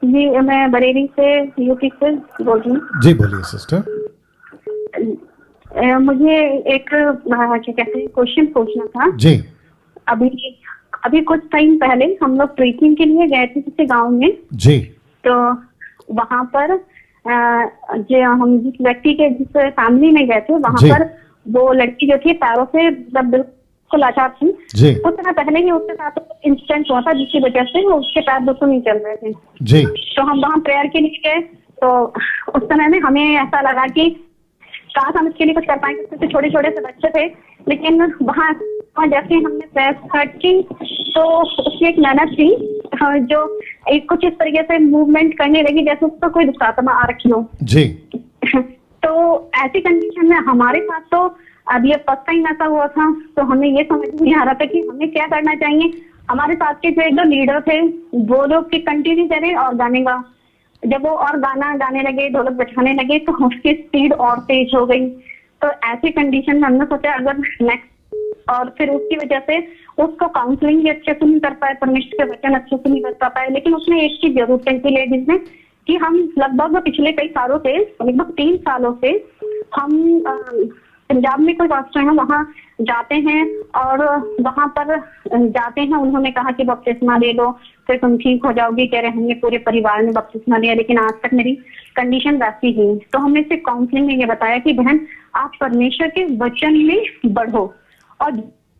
जी, मैं बरेली से, यूपी से बोल रही हूँ। जी बोलिए सिस्टर। मुझे एक क्या कहते हैं क्वेश्चन पूछना था। जी अभी अभी कुछ टाइम पहले हम लोग ट्रेकिंग के लिए गए थे किसी गांव में। जी तो वहां पर जो हम जिस व्यक्ति के जिस फैमिली में गए थे वहां जी पर वो लड़की जो थी पैरों से मतलब बिल्कुल लाचार थी। जी कुछ समय पहले ही उसके साथ इंसिडेंट हुआ था जिसकी वजह से वो उसके पैर बिल्कुल नहीं चल रहे थे। जी तो हम वहाँ प्रेयर के लिए गए। तो उस समय में हमें ऐसा लगा कि काश हम इसके लिए कुछ कर पाएंगे, क्योंकि छोटे छोटे से बच्चे थे। लेकिन वहाँ जैसे हमने प्रेयर स्टार्ट की तो उसकी एक ननद थी जो एक कुछ इस तरीके से मूवमेंट करने लगी जैसे उसको कोई दुष्ट आत्मा आ रखी हो। जी तो ऐसी कंडीशन में हमारे साथ तो अब ये फर्स्ट टाइम ऐसा हुआ था, तो हमें ये समझ नहीं आ रहा था कि हमें क्या करना चाहिए। हमारे साथ के जो एक दो लीडर थे वो लोग की कंटिन्यू करें और गाने गा, जब वो और गाना गाने लगे, ढोलक बजाने लगे तो उसकी स्पीड और तेज हो गई। तो ऐसी कंडीशन में हमने सोचा अगर नेक्स्ट, और फिर उसकी वजह से उसको काउंसलिंग भी अच्छे से नहीं कर पाए, परमेश्वर के वचन अच्छे से नहीं बता पाए। लेकिन उसने एक चीज जरूर कही थी लेडीज ने कि हम लगभग पिछले कई सालों से, लगभग 3 सालों से हम पंजाब में कोई पास्टर है वहाँ जाते हैं और वहाँ पर जाते हैं। उन्होंने कहा कि बपतिस्मा ले लो फिर तुम ठीक हो जाओगी। कह रहे हमने पूरे परिवार ने बपतिस्मा लिया लेकिन आज तक मेरी कंडीशन वैसी ही। तो हमने सिर्फ काउंसलिंग में ये बताया कि बहन आप परमेश्वर के वचन में बढ़ो और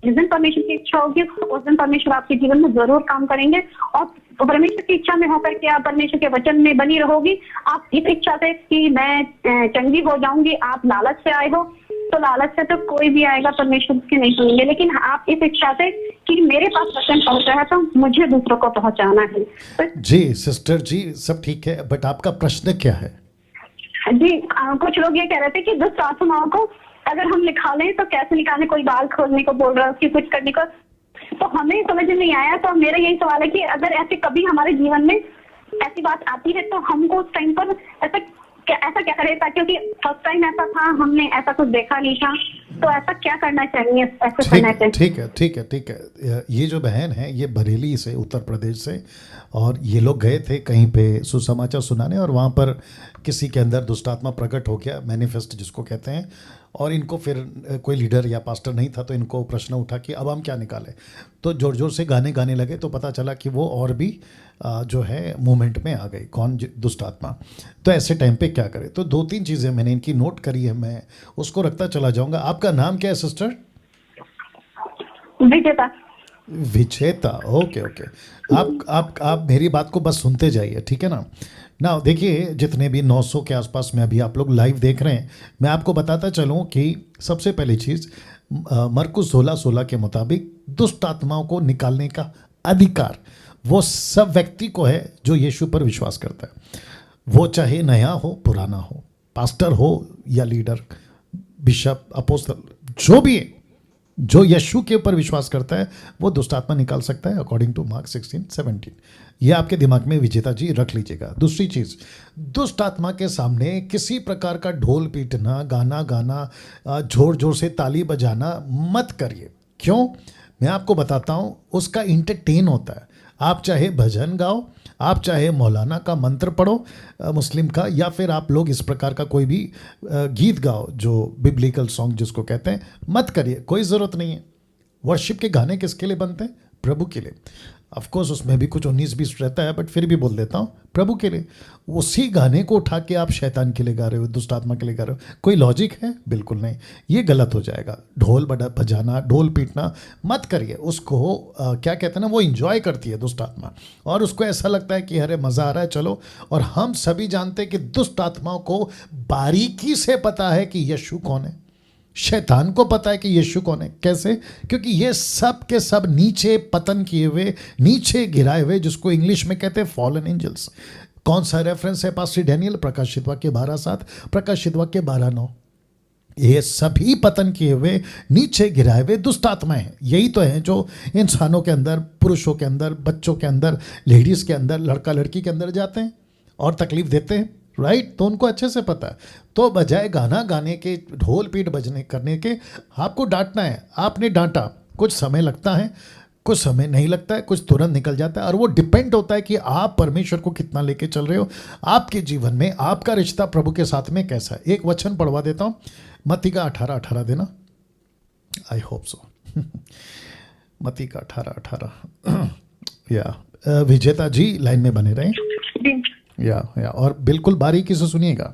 जिस दिन परमेश्वर की इच्छा होगी उस दिन परमेश्वर आपके जीवन में जरूर काम करेंगे। और परमेश्वर की इच्छा में होकर के आप परमेश्वर के वचन में बनी रहोगी। आप इस इच्छा से कि मैं चंगी हो जाऊंगी, आप लालच से आए हो तो लालच से तो कोई भी आएगा परमेश्वर के नहीं सुनेंगे। लेकिन आप इस इच्छा से कि मेरे पास वचन पहुंच रहा है तो मुझे दूसरों को पहुंचाना है। तो जी सिस्टर जी सब ठीक है, बट आपका प्रश्न क्या है? जी कुछ लोग ये कह रहे थे कि दुष्ट आत्माओं को अगर हम निकालें तो कैसे निकालें, कोई बाल खोलने को बोल रहा है, उसकी कुछ करने को, तो हमें समझ में नहीं आया। तो मेरा यही सवाल है कि अगर ऐसे कभी हमारे जीवन में ऐसी बात आती है तो हमको उस टाइम पर ऐसा क्या करें, ताकि क्योंकि फर्स्ट टाइम ऐसा था, हमने ऐसा कुछ देखा नहीं था। तो ऐसा क्या करना चाहिए ऐसे समय पे? ठीक है। ये जो बहन है ये बरेली से, उत्तर प्रदेश से, और ये लोग गए थे कहीं पे सुसमाचार सुनाने और वहाँ पर किसी के अंदर दुष्टात्मा प्रकट हो गया, मैनिफेस्ट जिसको कहते हैं। और इनको फिर कोई लीडर या पास्टर नहीं था तो इनको प्रश्न उठा कि अब हम क्या निकालें। तो जोर जोर से गाने गाने लगे तो पता चला कि वो और भी जो है मूवमेंट में आ गई कौन दुष्ट आत्मा। तो ऐसे टाइम पे क्या करें? तो 2-3 चीज़ें मैंने इनकी नोट करी है, मैं उसको रखता चला जाऊंगा। आपका नाम क्या है सिस्टर? विजेता। विजेता, ओके ओके। आप मेरी बात को बस सुनते जाइए, ठीक है ना। ना देखिए जितने भी 900 के आसपास में अभी आप लोग लाइव देख रहे हैं, मैं आपको बताता चलूँ कि सबसे पहली चीज़ मरकुस 16:16 के मुताबिक दुष्ट आत्माओं को निकालने का अधिकार वो सब व्यक्ति को है जो यीशु पर विश्वास करता है। वो चाहे नया हो पुराना हो, पास्टर हो या लीडर, बिशप, अपोस्तल, जो भी है, जो यीशु के ऊपर विश्वास करता है वो दुष्ट आत्मा निकाल सकता है अकॉर्डिंग टू मार्क 16:17। ये आपके दिमाग में विजेता जी रख लीजिएगा। दूसरी चीज़, दुष्ट आत्मा के सामने किसी प्रकार का ढोल पीटना, गाना गाना, जोर जोर से ताली बजाना मत करिए। क्यों? मैं आपको बताता हूँ, उसका इंटरटेन होता है। आप चाहे भजन गाओ, आप चाहे मौलाना का मंत्र पढ़ो मुस्लिम का, या फिर आप लोग इस प्रकार का कोई भी गीत गाओ जो बिब्लिकल सॉन्ग जिसको कहते हैं, मत करिए, कोई ज़रूरत नहीं है। वर्शिप के गाने किसके लिए बनते हैं? प्रभु के लिए। ऑफ कोर्स उसमें भी कुछ 19-20 रहता है, बट फिर भी बोल देता हूँ, प्रभु के लिए। उसी गाने को उठा के आप शैतान के लिए गा रहे हो, दुष्ट आत्मा के लिए गा रहे हो, कोई लॉजिक है? बिल्कुल नहीं। ये गलत हो जाएगा। ढोल बजाना, ढोल पीटना मत करिए। उसको क्या कहते हैं ना, वो इंजॉय करती है दुष्ट आत्मा, और उसको ऐसा लगता है कि अरे मज़ा आ रहा है, चलो। और हम सभी जानते हैं कि दुष्ट आत्माओं को बारीकी से पता है कि यीशु कौन है। शैतान को पता है कि यीशु कौन है। कैसे? क्योंकि ये सब के सब नीचे पतन किए हुए, नीचे गिराए हुए, जिसको इंग्लिश में कहते हैं फॉलन एंजल्स। कौन सा रेफरेंस है पास्टर डैनियल? प्रकाशित वाक्य 12:7, प्रकाशित वाक्य 12:9। ये सभी पतन किए हुए, नीचे गिराए हुए दुष्ट आत्माएं हैं। यही तो है जो इंसानों के अंदर, पुरुषों के अंदर, बच्चों के अंदर, लेडीज़ के अंदर, लड़का लड़की के अंदर जाते हैं और तकलीफ देते हैं, राइट? तो उनको अच्छे से पता है। तो बजाय गाना गाने के, ढोल पीट बजने करने के, आपको डांटना है। आपने डांटा, कुछ समय लगता है, कुछ समय नहीं लगता है, कुछ तुरंत निकल जाता है, और वो डिपेंड होता है कि आप परमेश्वर को कितना लेके चल रहे हो, आपके जीवन में आपका रिश्ता प्रभु के साथ में कैसा है। एक वचन पढ़वा देता हूँ, मत्ती का 18:18 देना, आई होप सो। मत्ती का 18:18 या विजेता जी लाइन में बने रहें, जी या और बिल्कुल बारीकी से सुनिएगा।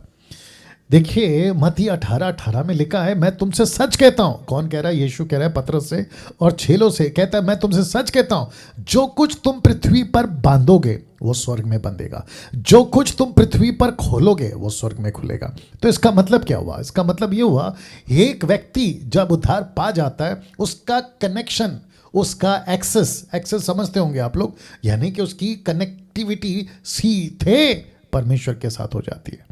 देखिए मत्ती 18:18 में लिखा है, मैं तुमसे सच कहता हूं। कौन कह रहा है? यीशु कह रहा है पतरस से और चेलों से, कहता है मैं तुमसे सच कहता हूं, जो कुछ तुम पृथ्वी पर बांधोगे वो स्वर्ग में बंधेगा, जो कुछ तुम पृथ्वी पर खोलोगे वो स्वर्ग में खुलेगा। तो इसका मतलब क्या हुआ? इसका मतलब ये हुआ, एक व्यक्ति जब उद्धार पा जाता है, उसका कनेक्शन, उसका एक्सेस समझते होंगे आप लोग, यानी कि उसकी कनेक्टिविटी सीधे परमेश्वर के साथ हो जाती है।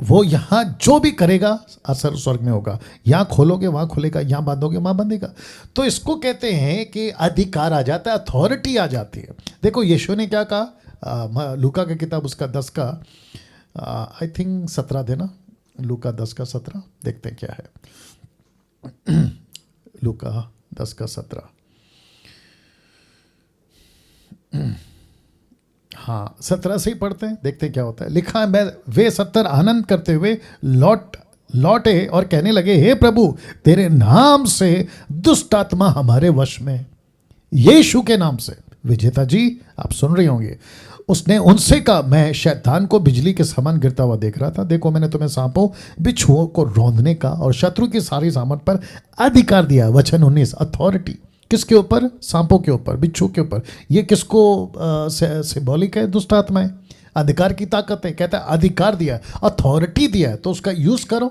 वो यहाँ जो भी करेगा असर स्वर्ग में होगा। यहाँ खोलोगे वहाँ खुलेगा, यहाँ बांधोगे वहाँ बंधेगा। तो इसको कहते हैं कि अधिकार आ जाता है, अथॉरिटी आ जाती है। देखो यीशु ने क्या कहा, लूका की किताब उसका 10 का आई थिंक 17 देना, लूका 10 का 17 देखते हैं क्या है। लूका 10 का 17, हाँ 17 से ही पढ़ते हैं, देखते हैं क्या होता है। लिखा है, मैं वे 70 आनंद करते हुए लौटे और कहने लगे, हे प्रभु तेरे नाम से दुष्ट आत्मा हमारे वश में है। यीशु के नाम से। विजेता जी आप सुन रहे होंगे, उसने उनसे कहा, मैं शैतान को बिजली के समान गिरता हुआ देख रहा था, देखो मैंने तुम्हें सांपों बिच्छुओं को रौंदने का और शत्रु की सारी सामर्थ पर अधिकार दिया। वचन 19, अथॉरिटी किसके ऊपर? सांपों के ऊपर, बिच्छू के ऊपर। ये किसको सिंबॉलिक है? दुष्ट आत्माएं, अधिकार की ताकत है। कहता है अधिकार दिया है, अथॉरिटी दिया है, तो उसका यूज करो,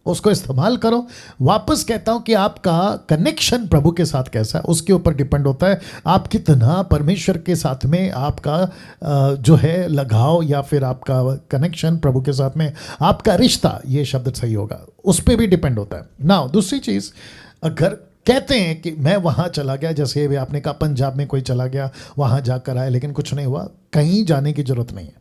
उसको इस्तेमाल करो। वापस कहता हूं कि आपका कनेक्शन प्रभु के साथ कैसा है उसके ऊपर डिपेंड होता है, आप कितना परमेश्वर के साथ में आपका जो है लगाव, या फिर आपका कनेक्शन प्रभु के साथ में, आपका रिश्ता, ये शब्द सही होगा, उस पर भी डिपेंड होता है ना। दूसरी चीज़, अगर कहते हैं कि मैं वहाँ चला गया, जैसे भी आपने कहा पंजाब में कोई चला गया, वहाँ जाकर आया लेकिन कुछ नहीं हुआ, कहीं जाने की जरूरत नहीं है।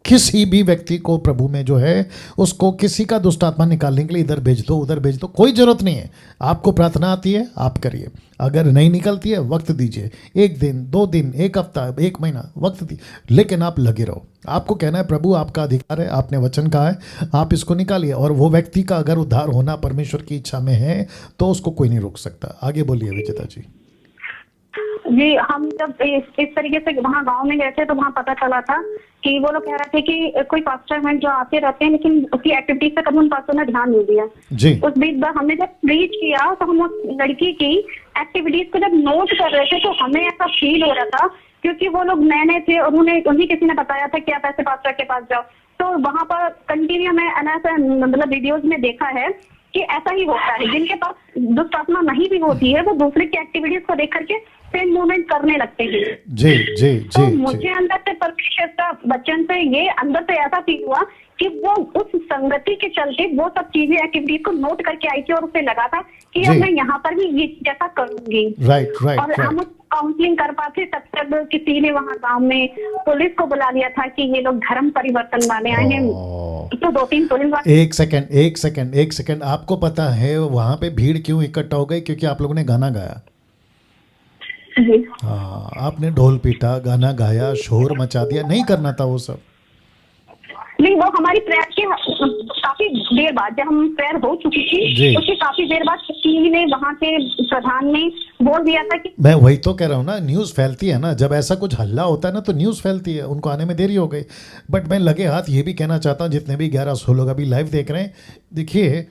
किसी भी व्यक्ति को प्रभु में जो है, उसको किसी का दुष्ट आत्मा निकालने के लिए इधर भेज दो उधर भेज दो, कोई जरूरत नहीं है। आपको प्रार्थना आती है आप करिए, अगर नहीं निकलती है वक्त दीजिए, 1 दिन 2 दिन 1 हफ्ता 1 महीना वक्त दी, लेकिन आप लगे रहो। आपको कहना है प्रभु आपका अधिकार है, आपने वचन कहा है, आप इसको निकालिए। और वो व्यक्ति का अगर उद्धार होना परमेश्वर की इच्छा में है तो उसको कोई नहीं रोक सकता। आगे बोलिए विजेता जी। जी, हम जब इस तरीके से वहाँ गांव में गए थे तो वहाँ पता चला था कि वो लोग कह रहे थे कि कोई पास्टर हैं जो आते रहते हैं, लेकिन उसकी एक्टिविटीज पे कभी उन पास्टर ने ध्यान नहीं दिया। जी। उस बीच हमने जब प्रीच किया तो हम उस लड़की की एक्टिविटीज को जब नोट कर रहे थे तो हमें ऐसा फील हो रहा था, क्योंकि वो लोग नए नए थे और उन्हीं किसी ने बताया था कि आप ऐसे पास्टर के पास जाओ। तो वहाँ पर कंटिन्यू में मतलब वीडियोज में देखा है कि ऐसा ही होता है, जिनके पास दुष्ट आत्मा नहीं भी होती है वो दूसरे की एक्टिविटीज को देख करके सेम मूवमेंट करने लगते हैं। जी जी तो जी मुझे अंदर से परमेश्वर का वचन से ये अंदर से ऐसा फील हुआ कि वो उस संगति के चलते वो सब चीजें एक्टिविटीज को नोट करके आई थी और उसे लगा था कि अब मैं यहाँ पर भी ये जैसा करूंगी। Right right. और हम काउंसलिंग कर पाते तब तक किसी ने वहाँ गांव में पुलिस को बुला लिया था कि ये लोग धर्म परिवर्तन वाले आए हैं। तो 2-3 पुलिस वाले। एक सेकंड, आपको पता है वहां पे भीड़ क्यों इकट्ठा हो गई? क्योंकि आप लोगों ने गाना गाया। हाँ, आपने ढोल पीटा, गाना गाया, शोर मचा दिया, नहीं करना था वो सब। नहीं, वो हमारी प्रेयर के काफी देर बाद, जब हम प्रेयर हो चुकी थी उसके काफी देर बाद टीवी ने, वहाँ के प्रधान ने बोल दिया था कि, मैं वही तो कह रहा हूँ ना, न्यूज़ फैलती है ना, जब ऐसा कुछ हल्ला होता है ना तो न्यूज़ फैलती है, उनको आने में देरी हो गई। बट मैं लगे हाथ ये भी कहना चाहता हूँ, जितने भी 1100 लोग अभी लाइव देख रहे हैं, देखिए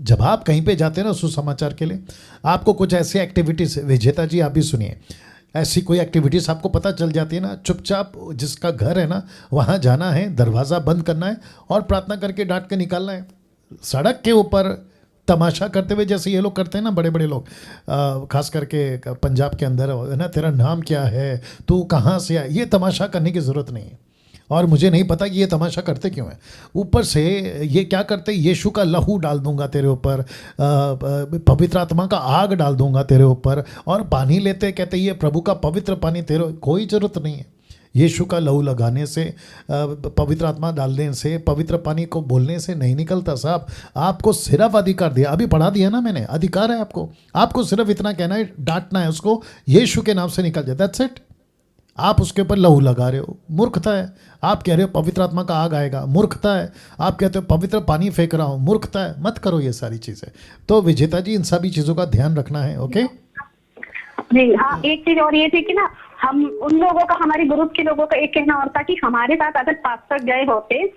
जब आप कहीं पे जाते हैं ना सुसमाचार के लिए, आपको कुछ ऐसी एक्टिविटीज, विजेता जी आप भी सुनिए, ऐसी कोई एक्टिविटीज आपको पता चल जाती है ना, चुपचाप जिसका घर है ना वहाँ जाना है, दरवाज़ा बंद करना है और प्रार्थना करके डांट के निकालना है। सड़क के ऊपर तमाशा करते हुए जैसे ये लोग करते हैं ना, बड़े बड़े लोग, खास करके पंजाब के अंदर है ना, तेरा नाम क्या है, तू कहाँ से आया, ये तमाशा करने की ज़रूरत नहीं है। और मुझे नहीं पता कि ये तमाशा करते क्यों है। ऊपर से ये क्या करते, यीशु का लहू डाल दूंगा तेरे ऊपर, पवित्र आत्मा का आग डाल दूंगा तेरे ऊपर, और पानी लेते कहते ये प्रभु का पवित्र पानी तेरे, कोई ज़रूरत नहीं है। यीशु का लहू लगाने से, पवित्र आत्मा डालने से, पवित्र पानी को बोलने से नहीं निकलता साहब। आपको सिर्फ अधिकार दिया, अभी पढ़ा दिया ना मैंने, अधिकार है आपको। आपको सिर्फ इतना कहना है, डांटना है उसको, यीशु के नाम से निकल जाए, दैट्स इट। आप उसके ऊपर लहू लगा रहे हो, मूर्खता है। आप कह रहे हो पवित्र आत्मा का आग आएगा, मूर्खता है। आप कहते हो पवित्र पानी फेंक रहा हूँ, मूर्खता है। मत करो ये सारी चीज़ें। तो विजेता जी, इन सभी चीज़ों का ध्यान रखना है, ओके? जी हाँ, एक चीज और ये थी कि ना, हम उन लोगों का, हमारे ग्रुप के लोगों का एक कहना और था कि हमारे साथ अगर पास्टर गए होते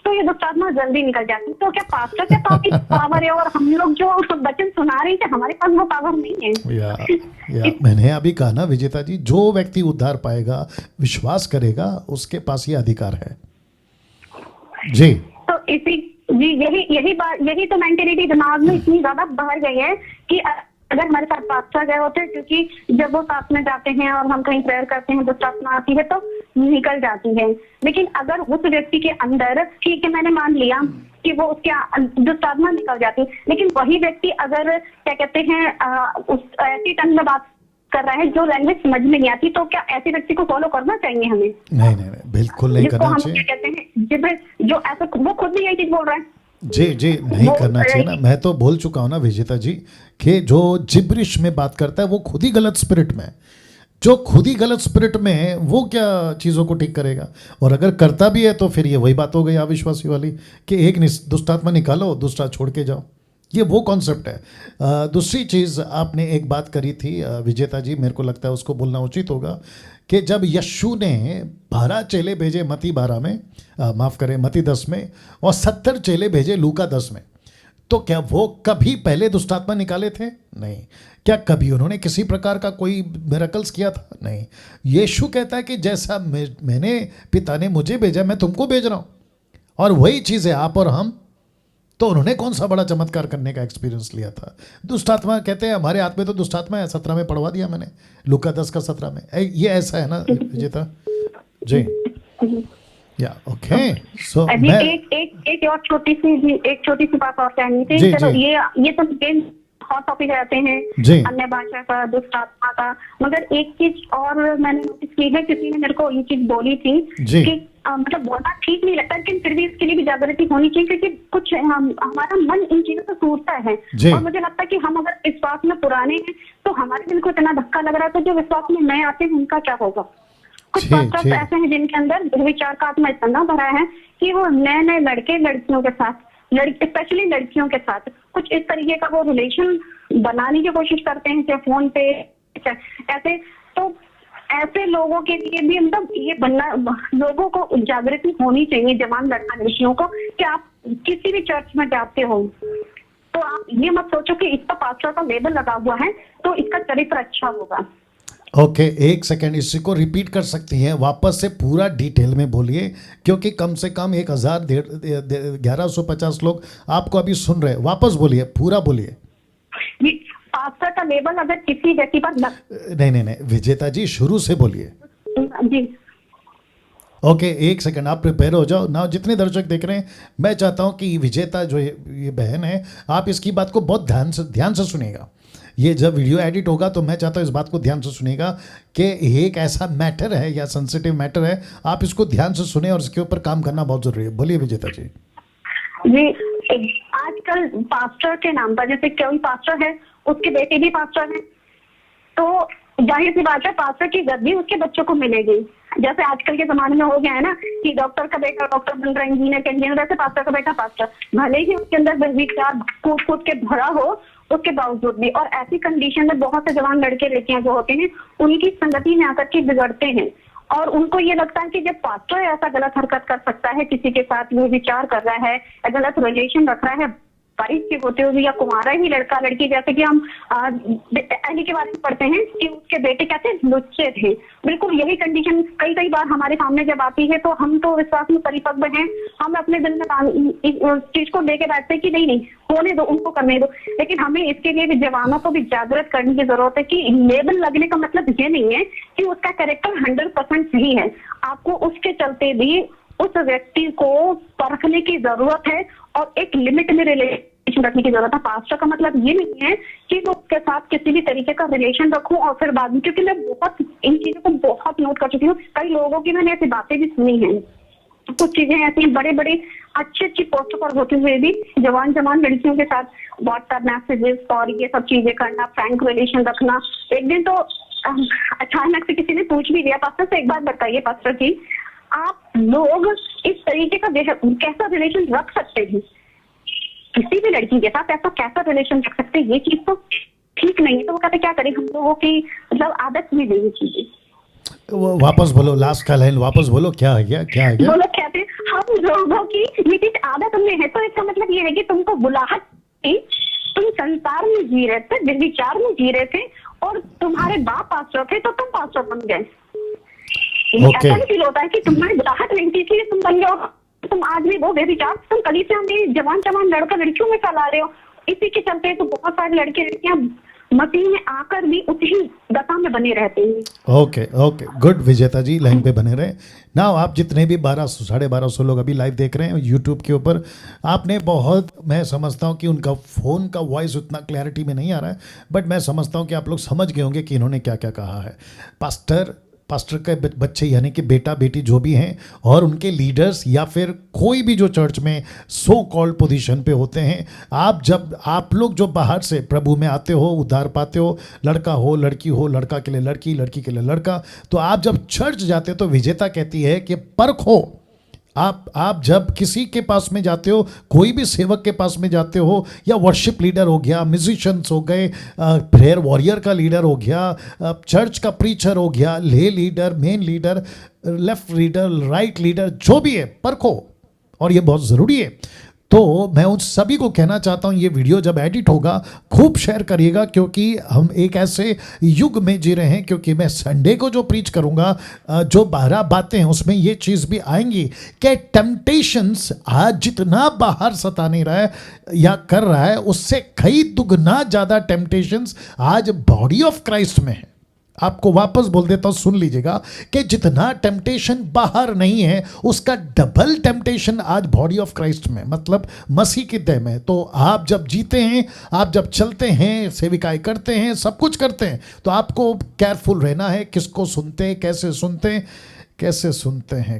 तो ये दुष्ट आत्मा जल्दी निकल जाती। तो क्या पास्टर के पास पावर है और हम लोग जो वचन सुना रहे थे हमारे पास वो पावर नहीं है? या मैंने अभी कहा ना विजेता जी, जो व्यक्ति उद्धार पाएगा, विश्वास करेगा, उसके पास ये अधिकार है जी। तो इसी जी यही बात, यही तो मेंटेलिटी दिमाग में इतनी ज्यादा बढ़ गई है कि अगर हमारे साथ पास्टर गए होते, क्योंकि जब वो साथ में जाते हैं और हम कहीं प्रेयर करते हैं, दुष्ट आत्मा आती है तो निकल जाती है। लेकिन अगर उस व्यक्ति के अंदर, ठीक है मैंने मान लिया कि वो उसके दुष्ट आत्मा निकल जाती, लेकिन वही व्यक्ति अगर क्या कहते हैं उस ऐसी टंग में बात कर रहा है जो लैंग्वेज समझ में नहीं आती, तो क्या ऐसे व्यक्ति को फॉलो करना चाहिए हमें? नहीं, बिल्कुल नहीं करना चाहिए। क्या कहते हैं जो ऐसा, वो खुद भी यही चीज बोल रहा है। जी नहीं करना चाहिए ना। मैं तो बोल चुका हूँ ना विजेता जी कि जो जिब्रिश में बात करता है वो खुद ही गलत स्पिरिट में, जो खुद ही गलत स्पिरिट में है, वो क्या चीज़ों को ठीक करेगा? और अगर करता भी है तो फिर ये वही बात हो गई अविश्वासी वाली कि एक दुष्टात्मा निकालो, दूसरा छोड़ के जाओ। ये वो कॉन्सेप्ट है। दूसरी चीज़ आपने एक बात करी थी विजेता जी, मेरे को लगता है उसको बोलना उचित होगा कि जब यीशु ने 12 चेले भेजे मती 12 में, माफ़ करें मती 10 में, और 70 चेले भेजे लूका 10 में, तो क्या वो कभी पहले दुष्टात्मा निकाले थे? नहीं। क्या कभी उन्होंने किसी प्रकार का कोई मिरेकल्स किया था? नहीं। यीशु कहता है कि जैसा मैंने, पिता ने मुझे भेजा, मैं तुमको भेज रहा हूँ, और वही चीज़ है आप और हम। तो उन्होंने कौन सा बड़ा चमत्कार करने का एक्सपीरियंस लिया था? दुष्टात्मा कहते हैं हमारे हाथ में तो दुष्टात्मा है, 17 में पढ़वा दिया मैंने, लूका 10 का 17 में। ये ऐसा है ना विजेता जी? या ओके। सो मैं एक और छोटी सी बात और कहनी थी। चलो ये तो हॉट टॉपिक रहते हैं अन्य भाषा का, दुष्ट आत्मा का, मगर एक चीज और मैंने नोटिस की है, किसी ने मेरे को ये चीज बोली थी कि मतलब बोलना ठीक नहीं लगता, लेकिन फिर भी इसके लिए भी जागृति होनी चाहिए, क्योंकि कुछ हमारा मन इन चीजों से टूटता है। और मुझे लगता है कि हम अगर विश्वास में पुराने हैं तो हमारे दिल को इतना धक्का लग रहा है, तो जो विश्वास में नए आते हैं उनका क्या होगा? कुछ पास्टर्स ऐसे हैं जिनके अंदर विचार का आत्मा इतना भरा है कि वो नए नए लड़के लड़कियों के साथ, स्पेशली लड़कियों के साथ कुछ इस तरीके का वो रिलेशन बनाने की कोशिश करते हैं, चाहे फोन पे ऐसे। तो ऐसे लोगों के लिए भी मतलब ये बनना, लोगों को जागृति होनी चाहिए, जवान लड़का लड़कियों को, कि आप किसी भी चर्च में जाते हो तो आप ये मत सोचो कि इसका पास्टर का लेबल लगा हुआ है तो इसका चरित्र अच्छा होगा। ओके, एक सेकेंड, इसी को रिपीट कर सकती हैं? वापस से पूरा डिटेल में बोलिए, क्योंकि कम से कम 1150 लोग आपको अभी सुन रहे हैं। वापस बोलिए, पूरा बोलिए। पास्टर का लेबल अगर किसी व्यक्ति पर नहीं विजेता जी, शुरू से बोलिए जी। ओके, एक सेकंड, आप प्रिपेयर हो जाओ ना। जितने दर्शक देख रहे हैं, मैं चाहता हूं कि विजेता जो ये बहन है, आप इसकी बात को बहुत ध्यान से सुनिएगा। ये जब वीडियो एडिट होगा तो मैं चाहता हूँ इस बात को ध्यान से सुनिएगा कि एक ऐसा मैटर है या सेंसिटिव मैटर है, आप इसको ध्यान से सुने और इसके ऊपर काम करना बहुत जरूरी है। बोलिए विजेता जी। जी, आजकल पास्टर के नाम पर, जैसे कोई पास्टर है उसके बेटे भी पास्टर है, तो जाहिर सी बात है पास्टर की गद्दी उसके बच्चों को मिलेगी। जैसे आजकल के जमाने में हो गया है ना कि डॉक्टर का बेटा डॉक्टर बन रहा है, इंजीनियर का इंजीनियर, वैसे पास्टर का बेटा पास्टर, भले ही उसके अंदर विचार कूट के भरा हो उसके बावजूद भी। और ऐसी कंडीशन में बहुत से जवान लड़के लड़कियां जो होते हैं उनकी संगति में आकर के बिगड़ते हैं, और उनको ये लगता है कि जब पास्टर ऐसा गलत हरकत कर सकता है, किसी के साथ वो विचार कर रहा है, गलत रिलेशन रख रहा है, 22 के होते हुए या कुमारा ही लड़का लड़की, जैसे कि हम एली के बारे में पढ़ते हैं कि उसके बेटे कहते हैं लुच्चे थे। बिल्कुल यही कंडीशन कई बार हमारे सामने जब आती है तो हम तो विश्वास में परिपक्व हैं, हम अपने दिल में इस चीज को लेके बैठते हैं कि नहीं होने दो, उनको करने दो। लेकिन हमें इसके लिए भी जवानों को भी जागृत करने की जरूरत है कि लेबल लगने का मतलब ये नहीं है कि उसका कैरेक्टर 100% सही है। आपको उसके चलते भी उस व्यक्ति को परखने की जरूरत है और एक लिमिट में रखने की जरूरत है। पास्टर का मतलब ये नहीं है कि वो उसके साथ किसी भी तरीके का रिलेशन रखूं और फिर बाद में, क्योंकि मैं बहुत इन चीजों को बहुत नोट कर चुकी हूँ। कई लोगों की मैंने ऐसी बातें भी सुनी हैं, कुछ चीजें ऐसी बड़े बड़े अच्छी पोस्ट पर होते हुए भी जवान लड़कियों के साथ व्हाट्सएप मैसेजेस और ये सब चीजें करना, फ्रैंक रिलेशन रखना। एक दिन तो अचानक से किसी ने पूछ भी दिया, पास्टर से एक बात बताइए पास्टर जी, आप लोग इस तरीके का कैसा रिलेशन रख सकते हैं, किसी भी लड़की के साथ ऐसा कैसा रिलेशन रख सकते हैं, ये चीज तो ठीक नहीं है। तो वो कहते क्या करें, हम लोगों की मतलब आदत में नहीं चीजें। वापस बोलो, लास्ट का लाइन वापस बोलो, क्या है क्या वो लोग कहते हैं हम लोगों की ये चीज आदत में है। तो इसका मतलब ये है कि तुमको बुलाहट थी, तुम संसार में जी रहे थे, निर्विचार में जी रहे थे, और तुम्हारे बाप पास्टर थे तो तुम पास्टर बन गए। ऐसा भी फील होता है कि तुम्हारी बुलाहट नहीं थी इसलिए तुम बन गए, तुम आज भी वो बेविचार तुम कलीसिया में जवान लड़का लड़कियों में फैला रहे हो। इसी के चलते तो बहुत सारे लड़के लड़कियां मसीह में आकर भी उसी दशा में बने रहते हैं। ओके गुड विजेता जी, लाइन पे बने रहे ना। आप जितने भी 1200-1250 लोग अभी लाइव देख रहे हैं यूट्यूब के ऊपर, आपने बहुत, मैं समझता हूं कि उनका फ़ोन का वॉइस उतना क्लैरिटी में नहीं आ रहा है, बट मैं समझता हूं कि आप लोग समझ गए होंगे कि इन्होंने क्या क्या कहा है। पास्टर के बच्चे यानी कि बेटा बेटी जो भी हैं, और उनके लीडर्स या फिर कोई भी जो चर्च में सो कॉल्ड पोजीशन पे होते हैं, आप लोग जो बाहर से प्रभु में आते हो, उद्धार पाते हो, लड़का हो लड़की हो, लड़का के लिए लड़की, लड़की के लिए लड़का, तो आप जब चर्च जाते हो तो विजेता कहती है कि परखो। आप जब किसी के पास में जाते हो, कोई भी सेवक के पास में जाते हो, या वर्शिप लीडर हो गया, म्यूजिशियंस हो गए, प्रेयर वॉरियर का लीडर हो गया, चर्च का प्रीचर हो गया, ले leader, main leader, left leader, right leader, जो भी है परखो, और ये बहुत ज़रूरी है। तो मैं उन सभी को कहना चाहता हूँ, ये वीडियो जब एडिट होगा खूब शेयर करिएगा, क्योंकि हम एक ऐसे युग में जी रहे हैं, क्योंकि मैं संडे को जो प्रीच करूँगा, जो 12 बातें हैं उसमें ये चीज़ भी आएंगी कि टेम्पटेशंस आज जितना बाहर सता नहीं रहा है या कर रहा है, उससे कई दुगना ज़्यादा टेम्पटेशंस आज बॉडी ऑफ क्राइस्ट में है। आपको वापस बोल देता हूं, सुन लीजिएगा कि जितना टेम्पटेशन बाहर नहीं है, उसका डबल टेम्पटेशन आज बॉडी ऑफ क्राइस्ट में, मतलब मसीह की देह में। तो आप जब जीते हैं, आप जब चलते हैं, सेविकाएं करते हैं, सब कुछ करते हैं, तो आपको केयरफुल रहना है, किसको सुनते हैं, कैसे सुनते हैं,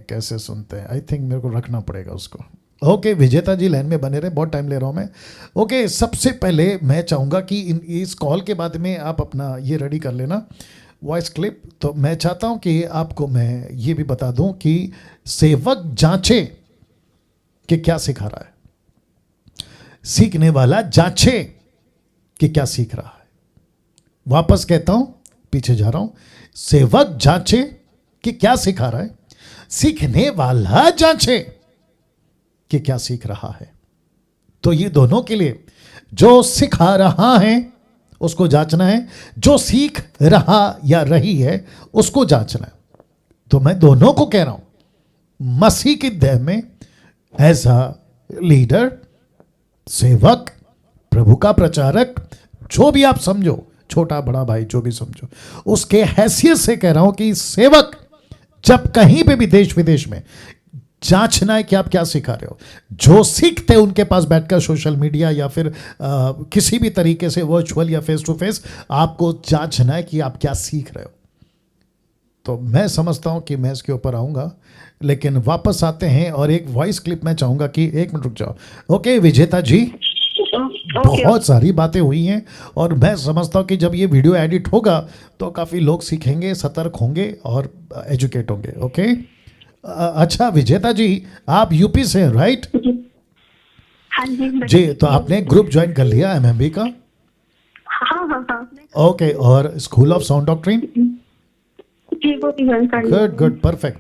कैसे सुनते हैं। आई थिंक मेरे को रखना पड़ेगा उसको। ओके विजेता जी लाइन में बने रहे, बहुत टाइम ले रहा हूँ मैं। ओके, सबसे पहले मैं चाहूँगा कि इस कॉल के बाद में आप अपना ये रेडी कर लेना वॉइस क्लिप। तो मैं चाहता हूं कि आपको मैं ये भी बता दूं कि सेवक जांचे कि क्या सिखा रहा है, सीखने वाला जांचे कि क्या सीख रहा है। वापस कहता हूं, पीछे जा रहा हूं, सेवक जांचे कि क्या सिखा रहा है, सीखने वाला जांचे कि क्या सीख रहा है। तो ये दोनों के लिए, जो सिखा रहा है उसको जांचना है, जो सीख रहा या रही है उसको जांचना है। तो मैं दोनों को कह रहा हूं, मसीह की देह में एज अ लीडर, सेवक, प्रभु का प्रचारक, जो भी आप समझो, छोटा बड़ा भाई जो भी समझो, उसके हैसियत से कह रहा हूं कि सेवक जब कहीं पे भी देश विदेश में जांचना है कि आप क्या सिखा रहे हो। जो सीखते उनके पास बैठकर सोशल मीडिया या फिर किसी भी तरीके से वर्चुअल या फेस टू फेस, आपको जांचना है कि आप क्या सीख रहे हो। तो मैं समझता हूं कि मैं इसके ऊपर आऊंगा, लेकिन वापस आते हैं और एक वॉइस क्लिप मैं चाहूंगा कि 1 मिनट रुक जाओ। ओके विजेता जी, बहुत सारी बातें हुई हैं, और मैं समझता हूं कि जब ये वीडियो एडिट होगा तो काफ़ी लोग सीखेंगे, सतर्क होंगे और एजुकेट होंगे। ओके अच्छा विजेता जी, आप यूपी से हैं राइट? हाँ जी, तो आपने ग्रुप ज्वाइन कर लिया MMB का? हाँ। ओके, और स्कूल ऑफ साउंड डॉक्ट्रिन? जी, वो भी ज्वाइन कर लिया। Good perfect.